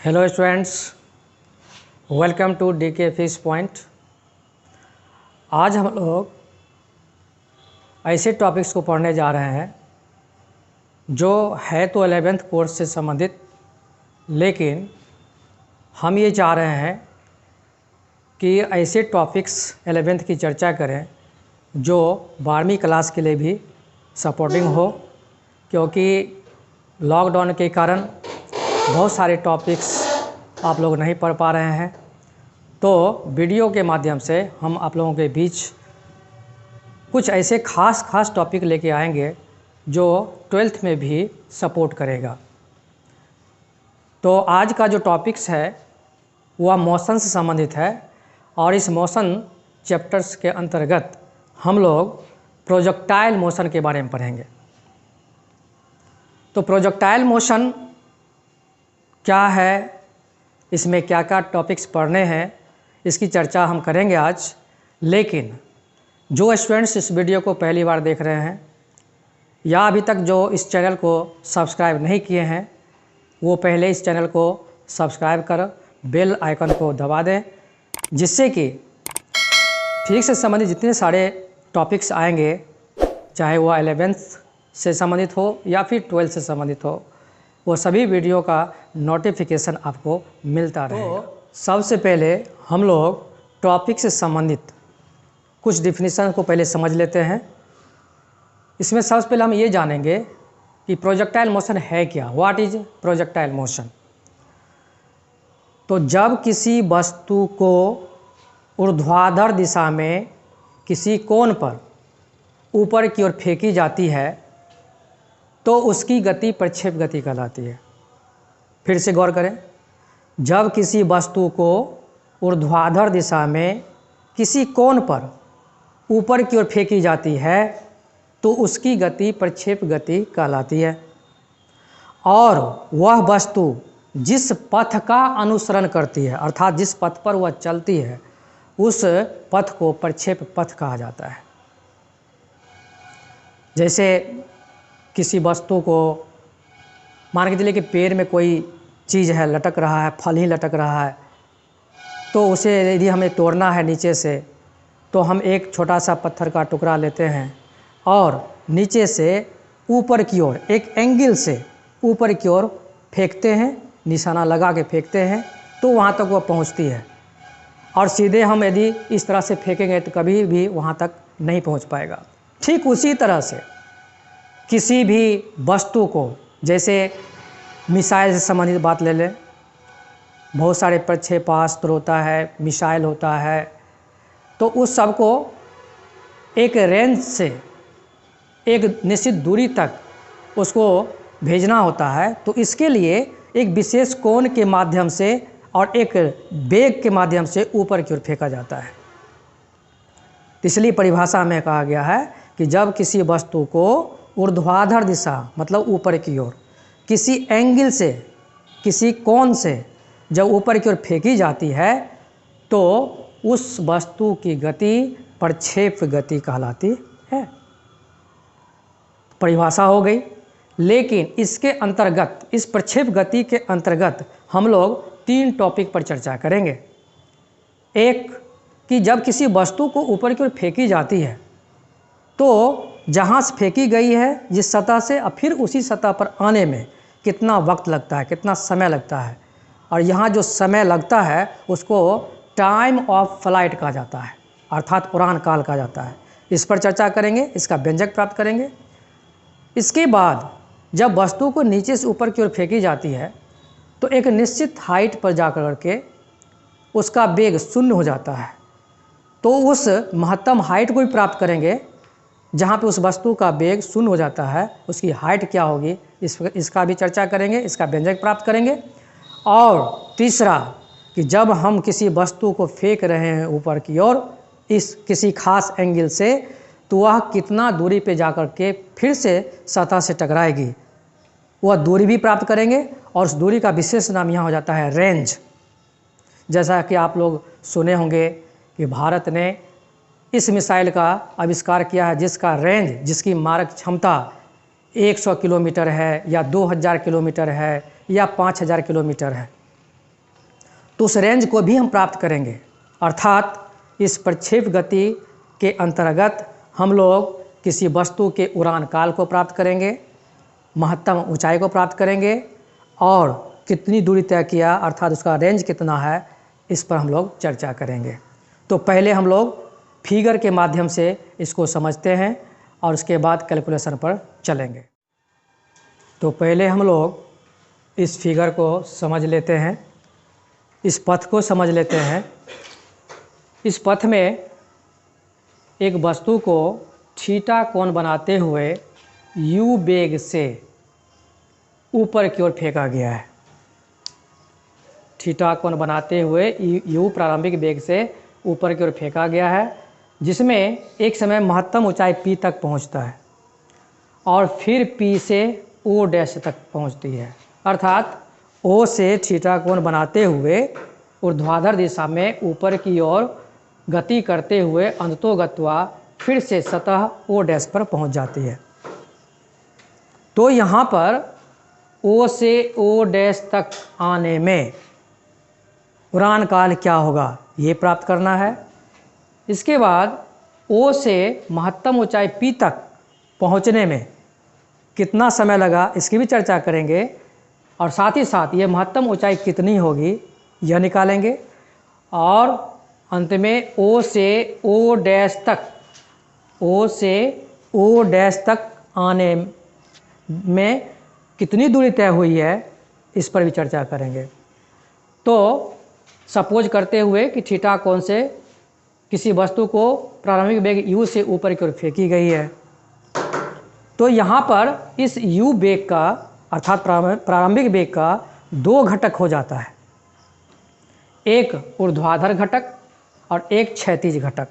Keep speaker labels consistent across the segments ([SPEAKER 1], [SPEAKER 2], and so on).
[SPEAKER 1] Hello students, welcome to DK Fish Point. आज हम लोग ऐसे टॉपिक्स को पढ़ने जा रहे हैं जो है तो 11th कोर्स से संबंधित, लेकिन हम ये चाह रहे हैं कि ऐसे टॉपिक्स 11th की चर्चा करें जो 12वीं क्लास के लिए भी सपोर्टिंग हो, क्योंकि लॉकडाउन के कारण बहुत सारे टॉपिक्स आप लोग नहीं पढ़ पा रहे हैं। तो वीडियो के माध्यम से हम आप लोगों के बीच कुछ ऐसे खास टॉपिक लेके आएंगे जो 12th में भी सपोर्ट करेगा। तो आज का जो टॉपिक्स है वह मोशन से संबंधित है, और इस मोशन चैप्टर्स के अंतर्गत हम लोग प्रोजेक्टाइल मोशन के बारे में पढ़ेंगे। तो प्रोजेक्टाइल मोशन क्या है, इसमें क्या क्या टॉपिक्स पढ़ने हैं, इसकी चर्चा हम करेंगे आज। लेकिन जो स्टूडेंट्स इस वीडियो को पहली बार देख रहे हैं या अभी तक जो इस चैनल को सब्सक्राइब नहीं किए हैं, वो पहले इस चैनल को सब्सक्राइब कर बेल आइकन को दबा दें, जिससे कि फिजिक्स से संबंधित जितने सारे टॉपिक्स आएंगे, चाहे वो 11th से संबंधित हो या फिर 12th से संबंधित हो, वो सभी वीडियो का नोटिफिकेशन आपको मिलता रहेगा। तो सबसे पहले हम लोग टॉपिक से संबंधित कुछ डिफिनीशन को पहले समझ लेते हैं। इसमें सबसे पहले हम ये जानेंगे कि प्रोजेक्टाइल मोशन है क्या, व्हाट इज प्रोजेक्टाइल मोशन। तो जब किसी वस्तु को ऊर्ध्वाधर दिशा में किसी कोण पर ऊपर की ओर फेंकी जाती है तो उसकी गति प्रक्षेप गति कहलाती है। फिर से गौर करें, जब किसी वस्तु को ऊर्ध्वाधर दिशा में किसी कोण पर ऊपर की ओर फेंकी जाती है तो उसकी गति प्रक्षेप गति कहलाती है। और वह वस्तु जिस पथ का अनुसरण करती है, अर्थात जिस पथ पर वह चलती है, उस पथ को प्रक्षेप पथ कहा जाता है। जैसे किसी वस्तु को मान के चलिए कि पेड़ में कोई चीज़ है, लटक रहा है, फल ही लटक रहा है, तो उसे यदि हमें तोड़ना है नीचे से, तो हम एक छोटा सा पत्थर का टुकड़ा लेते हैं और नीचे से ऊपर की ओर एक एंगल से ऊपर की ओर फेंकते हैं, निशाना लगा के फेंकते हैं, तो वहाँ तक वह पहुँचती है। और सीधे हम यदि इस तरह से फेंकेंगे तो कभी भी वहाँ तक नहीं पहुँच पाएगा। ठीक उसी तरह से किसी भी वस्तु को, जैसे मिसाइल से संबंधित बात ले लें, बहुत सारे प्रक्षेपास्त्र होता है, मिसाइल होता है, तो उस सब को एक रेंज से एक निश्चित दूरी तक उसको भेजना होता है। तो इसके लिए एक विशेष कोण के माध्यम से और एक वेग के माध्यम से ऊपर की ओर फेंका जाता है। इसलिए परिभाषा में कहा गया है कि जब किसी वस्तु को ऊर्ध्वाधर दिशा मतलब ऊपर की ओर किसी एंगल से, किसी कोण से जब ऊपर की ओर फेंकी जाती है तो उस वस्तु की गति प्रक्षेप गति कहलाती है। परिभाषा हो गई। लेकिन इसके अंतर्गत, इस प्रक्षेप गति के अंतर्गत हम लोग 3 टॉपिक पर चर्चा करेंगे। एक कि जब किसी वस्तु को ऊपर की ओर फेंकी जाती है तो जहाँ से फेंकी गई है जिस सतह से, और फिर उसी सतह पर आने में कितना वक्त लगता है, कितना समय लगता है, और यहाँ जो समय लगता है उसको टाइम ऑफ फ्लाइट कहा जाता है, अर्थात उड़ान काल कहा जाता है। इस पर चर्चा करेंगे, इसका व्यंजक प्राप्त करेंगे। इसके बाद जब वस्तु को नीचे से ऊपर की ओर फेंकी जाती है तो एक निश्चित हाइट पर जा कर के उसका वेग शून्य हो जाता है। तो उस महत्तम हाइट को भी प्राप्त करेंगे जहाँ पे उस वस्तु का वेग शून्य हो जाता है, उसकी हाइट क्या होगी, इसका भी चर्चा करेंगे, इसका व्यंजक प्राप्त करेंगे। और तीसरा कि जब हम किसी वस्तु को फेंक रहे हैं ऊपर की ओर इस किसी खास एंगल से, तो वह कितना दूरी पे जाकर के फिर से सतह से टकराएगी, वह दूरी भी प्राप्त करेंगे। और उस दूरी का विशेष नाम यहाँ हो जाता है रेंज। जैसा कि आप लोग सुने होंगे कि भारत ने इस मिसाइल का आविष्कार किया है जिसका रेंज, जिसकी मारक क्षमता 100 किलोमीटर है या 2000 किलोमीटर है या 5000 किलोमीटर है। तो उस रेंज को भी हम प्राप्त करेंगे। अर्थात इस प्रक्षेप गति के अंतर्गत हम लोग किसी वस्तु के उड़ान काल को प्राप्त करेंगे, महत्तम ऊंचाई को प्राप्त करेंगे और कितनी दूरी तय किया अर्थात उसका रेंज कितना है, इस पर हम लोग चर्चा करेंगे। तो पहले हम लोग फिगर के माध्यम से इसको समझते हैं और उसके बाद कैलकुलेशन पर चलेंगे। तो पहले हम लोग इस फिगर को समझ लेते हैं, इस पथ को समझ लेते हैं। इस पथ में एक वस्तु को थीटा कोण बनाते हुए u वेग से ऊपर की ओर फेंका गया है। थीटा कोण बनाते हुए u प्रारंभिक वेग से ऊपर की ओर फेंका गया है, जिसमें एक समय महत्तम ऊंचाई p तक पहुंचता है और फिर p से o डैश तक पहुंचती है। अर्थात o से थीटा कोण बनाते हुए ऊर्ध्वाधर दिशा में ऊपर की ओर गति करते हुए अंततोगत्वा फिर से सतह o डैश पर पहुंच जाती है। तो यहाँ पर O से O डैश तक आने में उड़ान काल क्या होगा, ये प्राप्त करना है। इसके बाद O से महत्तम ऊंचाई P तक पहुंचने में कितना समय लगा, इसकी भी चर्चा करेंगे और साथ ही साथ ये महत्तम ऊंचाई कितनी होगी यह निकालेंगे। और अंत में O से O डैश तक, O से O डैश तक आने में कितनी दूरी तय हुई है, इस पर भी चर्चा करेंगे। तो सपोज करते हुए कि थीटा कोण से किसी वस्तु को प्रारंभिक वेग u से ऊपर की ओर फेंकी गई है, तो यहाँ पर इस u वेग का अर्थात प्रारंभिक वेग का दो घटक हो जाता है, एक ऊर्ध्वाधर घटक और एक क्षैतिज घटक।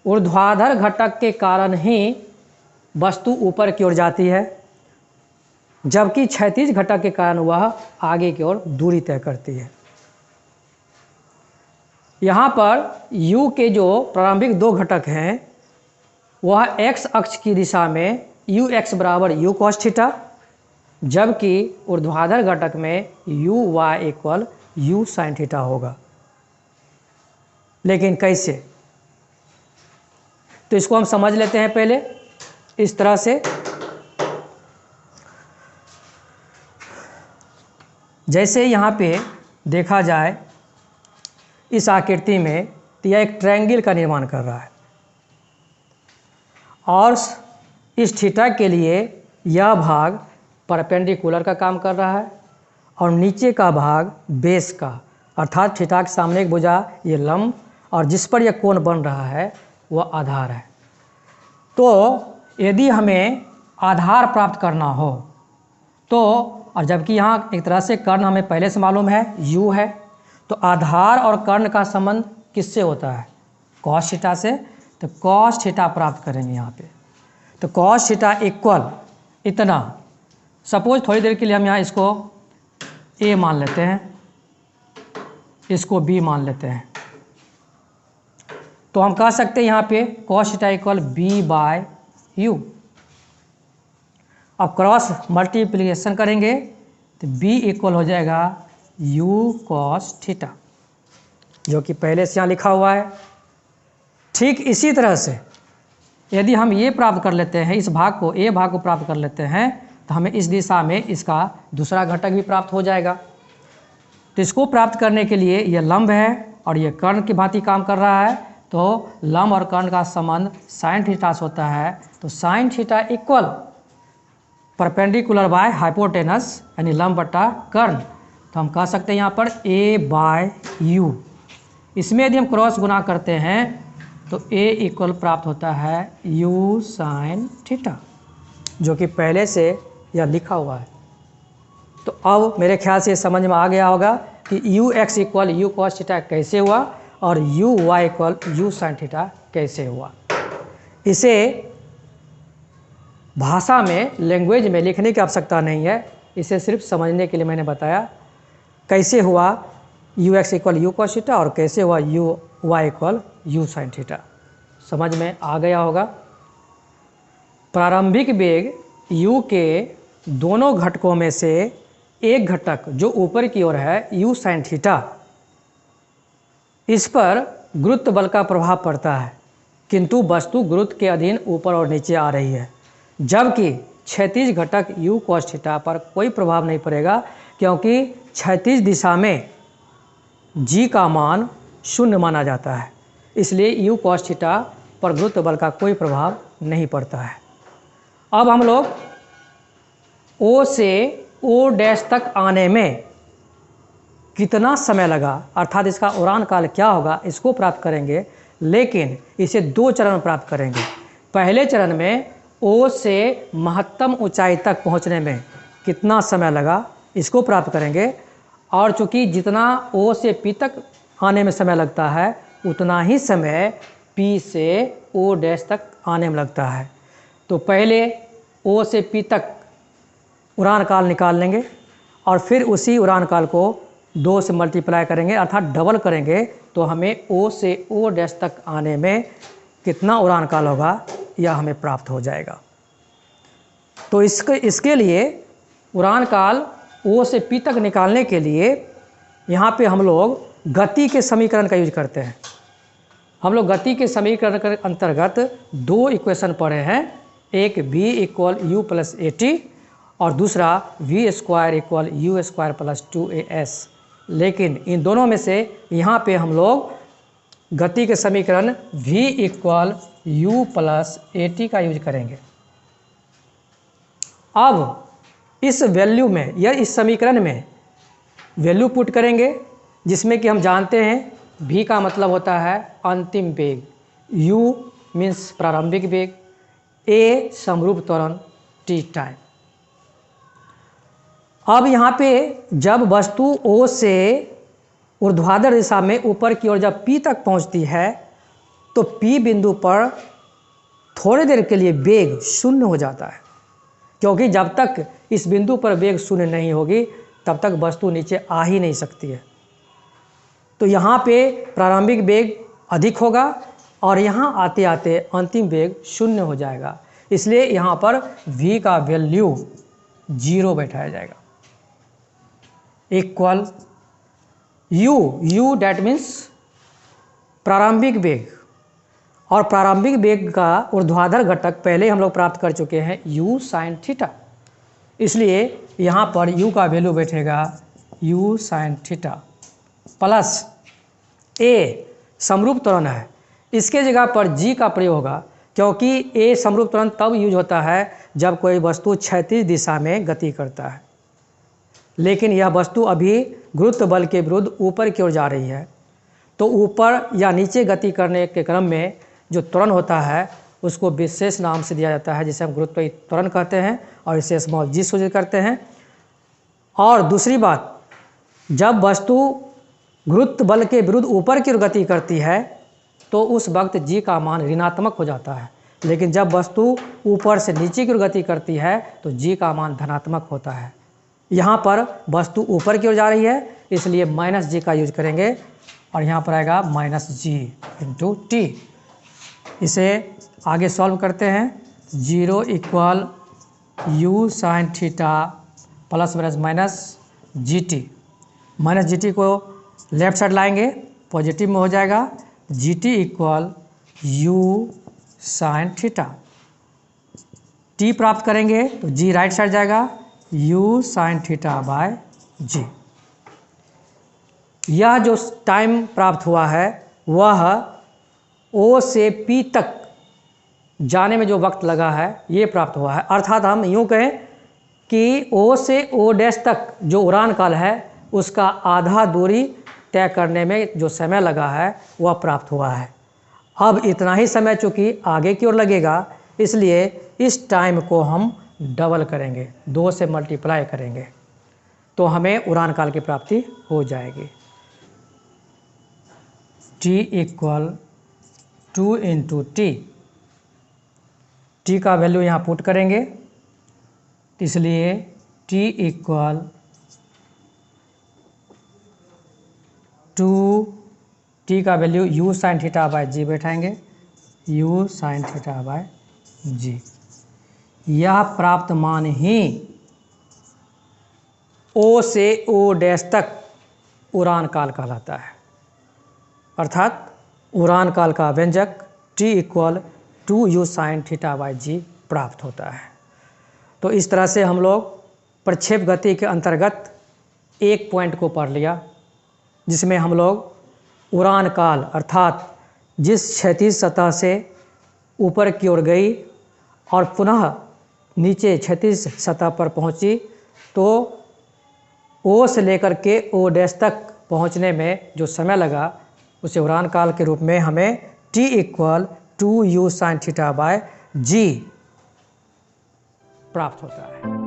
[SPEAKER 1] ऊर्ध्वाधर घटक के कारण ही वस्तु ऊपर की ओर जाती है, जबकि क्षैतिज घटक के कारण वह आगे की ओर दूरी तय करती है। यहाँ पर u के जो प्रारंभिक दो घटक हैं वह x अक्ष की दिशा में ux बराबर u cos थीटा, जबकि ऊर्ध्वाधर घटक में uy equal u sin theta होगा। लेकिन कैसे, तो इसको हम समझ लेते हैं पहले इस तरह से। जैसे यहाँ पे देखा जाए इस आकृति में, तो यह एक ट्रायंगल का निर्माण कर रहा है और इस थीटा के लिए यह भाग परपेंडिकुलर का काम कर रहा है और नीचे का भाग बेस का, अर्थात थीटा के सामने एक भुजा ये लंब और जिस पर यह कोण बन रहा है वह आधार है। तो यदि हमें आधार प्राप्त करना हो तो, और जबकि यहाँ एक तरह से कर्ण हमें पहले से मालूम है u है, तो आधार और कर्ण का संबंध किससे होता है, cos थीटा से। तो cos थीटा प्राप्त करेंगे यहाँ पे। तो cos थीटा इक्वल इतना, सपोज थोड़ी देर के लिए हम यहाँ इसको a मान लेते हैं, इसको b मान लेते हैं, तो हम कह सकते हैं यहाँ पे cos थीटा इक्वल b/u। अब क्रॉस मल्टीप्लिकेशन करेंगे तो b इक्वल हो जाएगा u cos थीटा, जो कि पहले से यहाँ लिखा हुआ है। ठीक इसी तरह से यदि हम ये प्राप्त कर लेते हैं, इस भाग को a भाग को प्राप्त कर लेते हैं, तो हमें इस दिशा में इसका दूसरा घटक भी प्राप्त हो जाएगा। तो इसको प्राप्त करने के लिए यह लंब है और यह कर्ण की भांति काम कर रहा है, तो लंब और कर्ण का संबंध साइन थीटा से होता है। तो sine theta equal perpendicular by hypotenuse यानी लंब बटा कर्ण। तो हम कह सकते हैं यहाँ पर a/u। इसमें यदि हम क्रॉस गुना करते हैं तो a इक्वल प्राप्त होता है u sin थीटा, जो कि पहले से यह लिखा हुआ है। तो अब मेरे ख्याल से समझ में आ गया होगा कि ux equal u cos theta कैसे हुआ और uy equal u sin theta कैसे हुआ। इसे भाषा में, लैंग्वेज में लिखने की आवश्यकता नहीं है, इसे सिर्फ समझने के लिए मैंने बताया कैसे हुआ ux equal u cos theta और कैसे हुआ uy equal u sin theta. समझ में आ गया होगा। प्रारंभिक वेग u के दोनों घटकों में से एक घटक जो ऊपर की ओर है u sin थीटा, इस पर गुरुत्व बल का प्रभाव पड़ता है, किंतु वस्तु गुरुत्व के अधीन ऊपर और नीचे आ रही है, जबकि क्षैतिज घटक u cos थीटा पर कोई प्रभाव नहीं पड़ेगा, क्योंकि क्षैतिज दिशा में g का मान शून्य माना जाता है, इसलिए u cos थीटा पर गुरुत्व बल का कोई प्रभाव नहीं पड़ता है। अब हम लोग O से O डैश तक आने में कितना समय लगा, अर्थात इसका उड़ान काल क्या होगा, इसको प्राप्त करेंगे, लेकिन इसे दो चरण में प्राप्त करेंगे। पहले चरण में O से महत्तम ऊंचाई तक पहुंचने में कितना समय लगा, इसको प्राप्त करेंगे, और चूंकि जितना O से P तक आने में समय लगता है उतना ही समय P से O डैश तक आने में लगता है। तो पहले O से P तक उड़ान काल निकाल लेंगे और फिर उसी उड़ान काल को 2 से मल्टीप्लाई करेंगे, अर्थात डबल करेंगे, तो हमें O से O डैश तक आने में कितना उड़ान काल होगा यह हमें प्राप्त हो जाएगा। तो इसके लिए उड़ान काल O से P तक निकालने के लिए यहाँ पे हम लोग गति के समीकरण का यूज करते हैं। हम लोग गति के समीकरण के अंतर्गत दो इक्वेशन पढ़े हैं, एक v equal u plus A T और दूसरा v square equal u square plus 2as। लेकिन इन दोनों में से यहाँ पे हम लोग गति के समीकरण v equal u plus A T का यूज करेंगे। अब इस वैल्यू में या इस समीकरण में वैल्यू पुट करेंगे, जिसमें कि हम जानते हैं v का मतलब होता है अंतिम वेग, u मीन्स प्रारंभिक वेग, a समरूप त्वरण, t टाइम। अब यहाँ पे जब वस्तु O से ऊर्ध्वाधर दिशा में ऊपर की ओर जब P तक पहुँचती है तो P बिंदु पर थोड़ी देर के लिए वेग शून्य हो जाता है, क्योंकि जब तक इस बिंदु पर वेग शून्य नहीं होगी तब तक वस्तु नीचे आ ही नहीं सकती है। तो यहाँ पे प्रारंभिक वेग अधिक होगा और यहाँ आते आते अंतिम वेग शून्य हो जाएगा, इसलिए यहाँ पर v का वैल्यू 0 बैठाया जाएगा। इक्वल u डैट मीन्स प्रारंभिक वेग, और प्रारंभिक वेग का ऊर्ध्वाधर घटक पहले हम लोग प्राप्त कर चुके हैं u sin थीटा, इसलिए यहाँ पर u का वैल्यू बैठेगा u sin theta plus a समरूप त्वरण है, इसके जगह पर g का प्रयोग होगा, क्योंकि a समरूप त्वरण तब यूज होता है जब कोई वस्तु क्षैतिज दिशा में गति करता है, लेकिन यह वस्तु अभी गुरुत्व बल के विरुद्ध ऊपर की ओर जा रही है। तो ऊपर या नीचे गति करने के क्रम में जो त्वरण होता है उसको विशेष नाम से दिया जाता है, जिसे हम गुरुत्व त्वरण कहते हैं और इसे स्मॉल g सूचित करते हैं। और दूसरी बात, जब वस्तु गुरुत्व बल के विरुद्ध ऊपर की ओर गति करती है तो उस वक्त g का मान ऋणात्मक हो जाता है, लेकिन जब वस्तु ऊपर से नीचे की ओर गति करती है तो g का मान धनात्मक होता है। यहाँ पर वस्तु ऊपर की ओर जा रही है, इसलिए माइनस g का यूज करेंगे और यहाँ पर आएगा माइनस g इंटू टी। इसे आगे सॉल्व करते हैं, 0 equal u sine theta plus minus G T, minus G T को लेफ्ट साइड लाएंगे, पॉजिटिव में हो जाएगा, G T equal u sine theta. T प्राप्त करेंगे तो g राइट साइड जाएगा, u sine theta by g। यह जो टाइम प्राप्त हुआ है वह O से P तक जाने में जो वक्त लगा है ये प्राप्त हुआ है। अर्थात हम यूँ कहें कि O से O डैश तक जो उड़ान काल है उसका आधा दूरी तय करने में जो समय लगा है वह प्राप्त हुआ है। अब इतना ही समय चूँकि आगे की ओर लगेगा, इसलिए इस टाइम को हम डबल करेंगे, 2 से मल्टीप्लाई करेंगे, तो हमें उड़ान काल की प्राप्ति हो जाएगी। t इक्वल 2 इंटू टी का वैल्यू यहाँ पुट करेंगे, इसलिए t इक्वल 2, t का value u sine theta by g बैठाएंगे, u sine theta by g। यह प्राप्त मान ही ओ से ओ डैश तक उड़ान काल कहलाता है। अर्थात उड़ान काल का व्यंजक T=2u sin θ/g प्राप्त होता है। तो इस तरह से हम लोग प्रक्षेप गति के अंतर्गत एक पॉइंट को पढ़ लिया, जिसमें हम लोग उड़ान काल अर्थात जिस क्षैतिज सतह से ऊपर की ओर गई और पुनः नीचे क्षैतिज सतह पर पहुंची, तो ओ से लेकर के ओ डैश तक पहुंचने में जो समय लगा उसे उड़ान काल के रूप में हमें T=2u sin θ/g प्राप्त होता है।